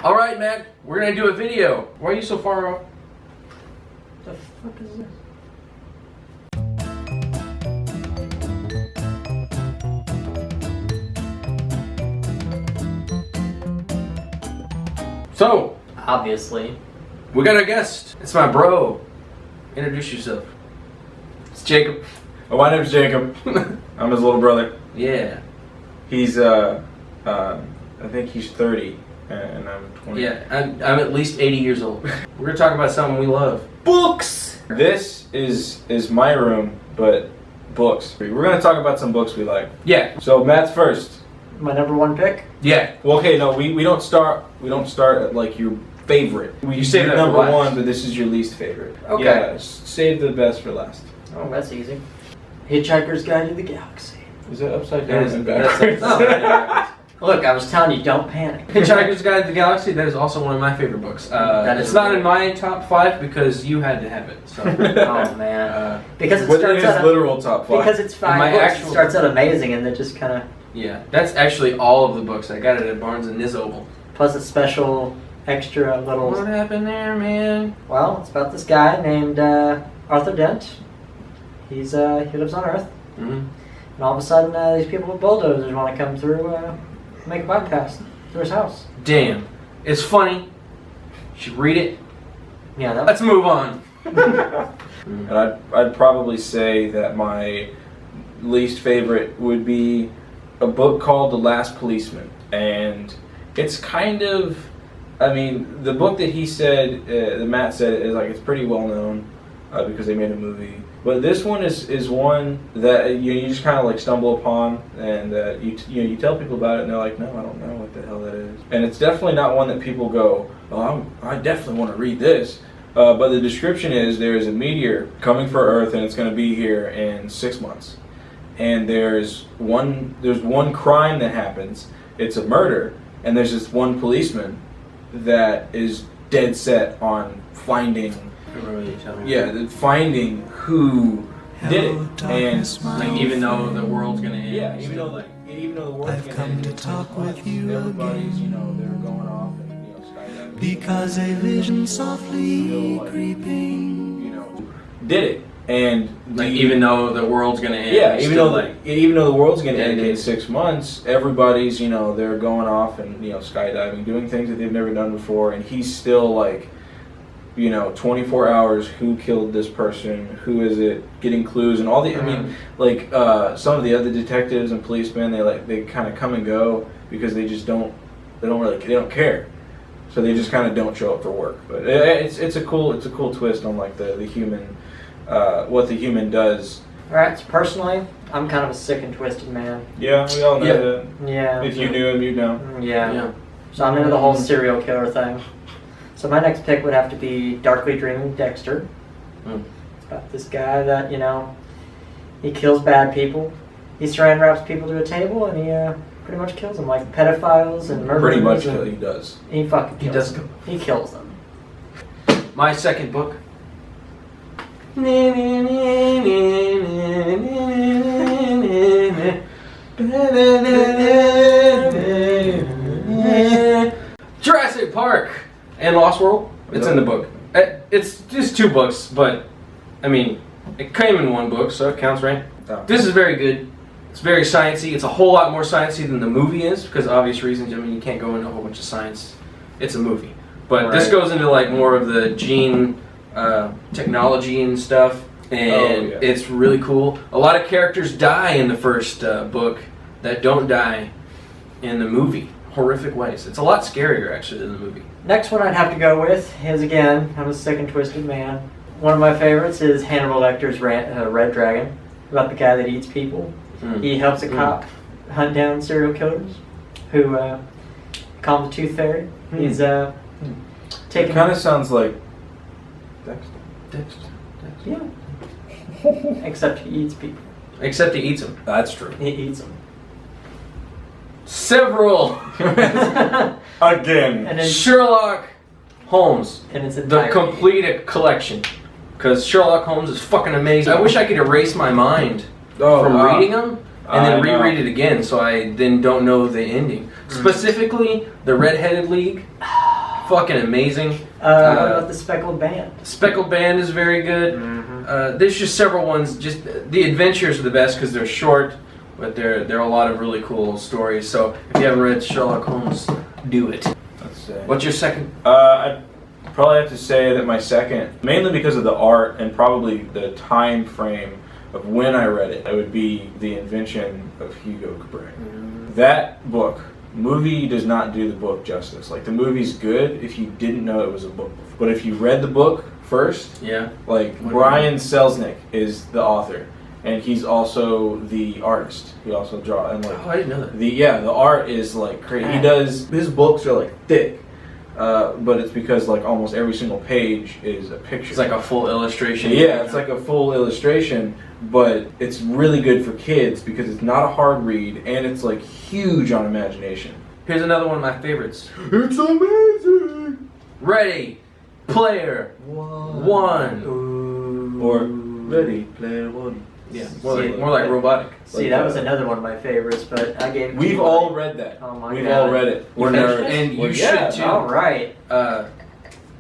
Alright, Matt, we're gonna do a video. Why are you so far off? The fuck is this? So, Obviously. we got a guest. It's my bro. Introduce yourself. It's Jacob. Oh, my name's Jacob. I'm his little brother. Yeah. He's I think he's 30 and I'm 20. Yeah, I'm at least 80 years old. We're gonna talk about something we love. Books! This is my room, but books. We're gonna talk about some books we like. Yeah. So Matt's first. My number one pick? Yeah. Well, okay, no, we don't start at like your favorite. You say that number for last. one, but this is your least favorite. Okay. Yeah, save the best for last. Oh, that's easy. Hitchhiker's Guide to the Galaxy. Is that upside That down is- and that's- backwards? no. Look, I was telling you, don't panic. Hitchhiker's Guide to the Galaxy, that is also one of my favorite books. That is it's not really- in my top 5 because you had to have it. So, Oh, man. Because it What starts is out... literal top 5? Because it's 5 my books, actual- it starts out amazing and then just kind of... yeah, that's actually all of the books. I got it at Barnes & Noble. Plus a special extra little... What happened there, man? Well, it's about this guy named Arthur Dent. He lives on Earth. Mm-hmm. And all of a sudden, these people with bulldozers want to come through, make a bypass through his house. Damn. It's funny. You should read it. Yeah, that Let's move on. And I'd probably say that my least favorite would be a book called The Last Policeman. And it's kind of, I mean, the book that he said, that Matt said, is like, it's pretty well known because they made a movie. But this one is one that you just kind of like stumble upon, and you tell people about it, and they're like, no, I don't know what the hell that is. And it's definitely not one that people go, oh, I definitely want to read this. But the description is there is a meteor coming for Earth, and it's going to be here in 6 months. And there's one crime that happens. It's a murder, and there's this one policeman that is dead set on finding. Finding who did it, and Like, even though the world's gonna end. yeah, even though the world's I've gonna come end, to it's talk not with you everybody's, again. they're going off and skydiving. Because a vision softly creeping. Did it, and Like, even though the world's gonna end. yeah, it's even still though the world's gonna end in ended. 6 months, everybody's they're going off and skydiving, doing things that they've never done before, and he's still like. 24 hours, who killed this person, who is it, getting clues, and all the, I mean, like, some of the other detectives and policemen, they kind of come and go, because they don't care. So they just kind of don't show up for work. But it's a cool twist on, like, the human, what the human does. Alright, so personally, I'm kind of a sick and twisted man. Yeah, we all know that. Yeah. If you knew him, you'd know. Yeah. So I'm into the whole serial killer thing. So my next pick would have to be Darkly Dreaming Dexter. It's about this guy that, he kills bad people. He saran wraps people to a table and he pretty much kills them, like pedophiles and murderers. Pretty much and he does. He fucking kills He does them. He kills them. My second book. Jurassic Park and Lost World. It's in the book. It's just 2 books, but I mean, it came in 1 book, so it counts, right? Oh. This is very good. It's very sciencey. It's a whole lot more sciencey than the movie is, because obvious reasons. I mean, you can't go into a whole bunch of science. It's a movie, but this Right. goes into like more of the gene technology and stuff, and yeah. it's really cool. A lot of characters die in the first book that don't die in the movie. Horrific ways. It's a lot scarier actually than the movie. Next one I'd have to go with is, again, I'm a sick and twisted man. One of my favorites is Hannibal Lecter's Red Dragon, about the guy that eats people. He helps a cop hunt down serial killers who call him the Tooth Fairy. He's It taking... kind of sounds like Dexter. Yeah. Except he eats people. Except he eats them. That's true. He eats them. Several. Again. And then Sherlock Holmes. and it's The entirety. complete collection. Because Sherlock Holmes is fucking amazing. I wish I could erase my mind from reading them and then I know. reread it again so I then don't know the ending. Specifically, the Red-Headed League. fucking amazing. What about the Speckled Band? Speckled Band is very good. There's just several ones. Just the adventures are the best because they're short, but there are a lot of really cool stories. So if you haven't read Sherlock Holmes, do it. What's your second? I'd probably have to say that my second, mainly because of the art and probably the time frame of when I read it, it would be The Invention of Hugo. That book, movie does not do the book justice. Like, the movie's good if you didn't know it was a book, but if you read the book first, like, Brian Selznick is the author, and he's also the artist. He also draws, and like, I didn't know that. The art is like crazy. He does, his books are like thick, but it's because like almost every single page is a picture. It's like a full illustration. Yeah, it's like a full illustration, but it's really good for kids because it's not a hard read and it's like huge on imagination. Here's another one of my favorites. It's amazing! Ready, Player One. Or Ready, Player One. Yeah, more like robotic. See, that was another one of my favorites, but I gave. We've all read that. Oh my We've God. all read it. We're nerds. And you should too. All right.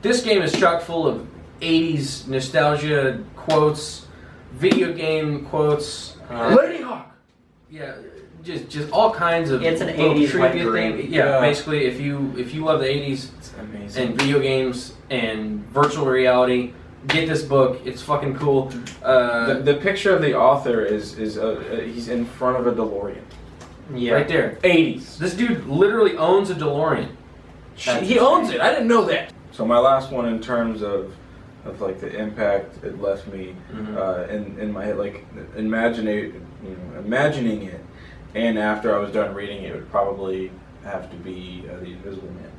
This game is chock full of 80s nostalgia quotes, video game quotes. Lady Hawk! Yeah, just all kinds of. It's an little 80s wet trivia dream. thing. Yeah, basically, if you love the 80s It's amazing. and video games and virtual reality, get this book. It's fucking cool. The picture of the author is he's in front of a DeLorean. Yeah. Right there. 80s. This dude literally owns a DeLorean. He owns it. I didn't know that. So my last one in terms of like the impact it left me in my head, like imagining it, and after I was done reading it would probably have to be The Invisible Man.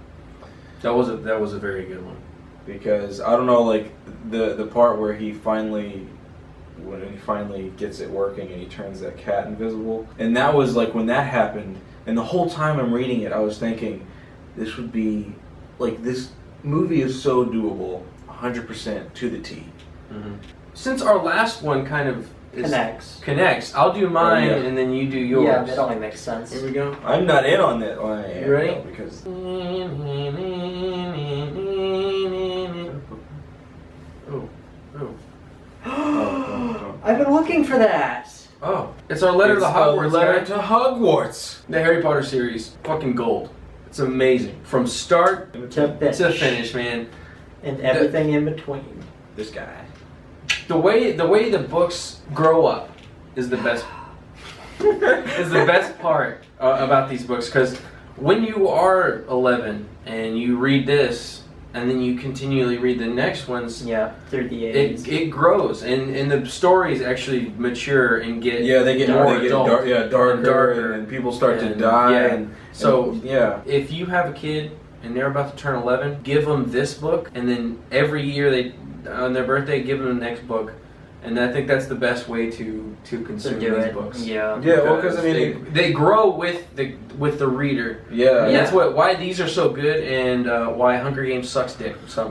That was a very good one. Because I don't know, like the part where when he finally gets it working and he turns that cat invisible, and that was like when that happened, and the whole time I'm reading it I was thinking this would be like, this movie is so doable 100% to the T. Since our last one kind of Connects. I'll do mine and then you do yours. Yeah, that only makes sense. Here we go. I'm not in on that one. You ready? Because I've been looking for that. Oh, it's our letter to the Hogwarts. Letter to Hogwarts. The Harry Potter series, fucking gold. It's amazing from start To finish, man. And everything in between. This guy. The way the books grow up is the best. is the best part about these books, because when you are 11 and you read this and then you continually read the next ones, through the 80s. it grows and the stories actually mature and get they get more adult, darker, and people start to die. So if you have a kid and they're about to turn 11, give them this book, and then every year on their birthday, give them the next book. And I think that's the best way to consume these books. Yeah. Well, because I mean, they grow with the reader. Yeah. And that's why these are so good, and why Hunger Games sucks dick. So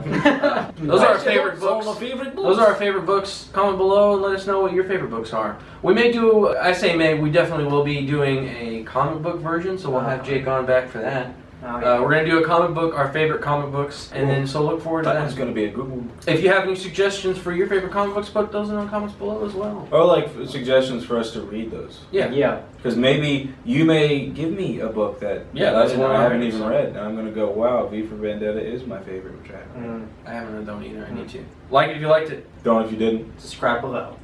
those are our favorite books. Those are our favorite books. Comment below and let us know what your favorite books are. We may do. I say may. We definitely will be doing a comic book version. So we'll have Jake on back for that. We're going to do a comic book, our favorite comic books, and then so look forward to that. That's going to be a good one. If you have any suggestions for your favorite comic books, put those in the comments below as well. Or like suggestions for us to read those. Yeah. Because maybe you may give me a book that I haven't even read, and I'm going to go, wow, V for Vendetta is my favorite, which I haven't. I haven't read that one either. I need to. Like it if you liked it. Don't if you didn't. Subscribe below.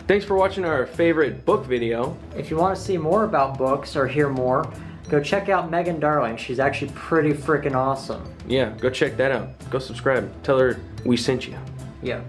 Thanks for watching our favorite book video. If you want to see more about books or hear more, go check out Megan Darling. She's actually pretty freaking awesome. Yeah, go check that out. Go subscribe. Tell her we sent you. Yeah.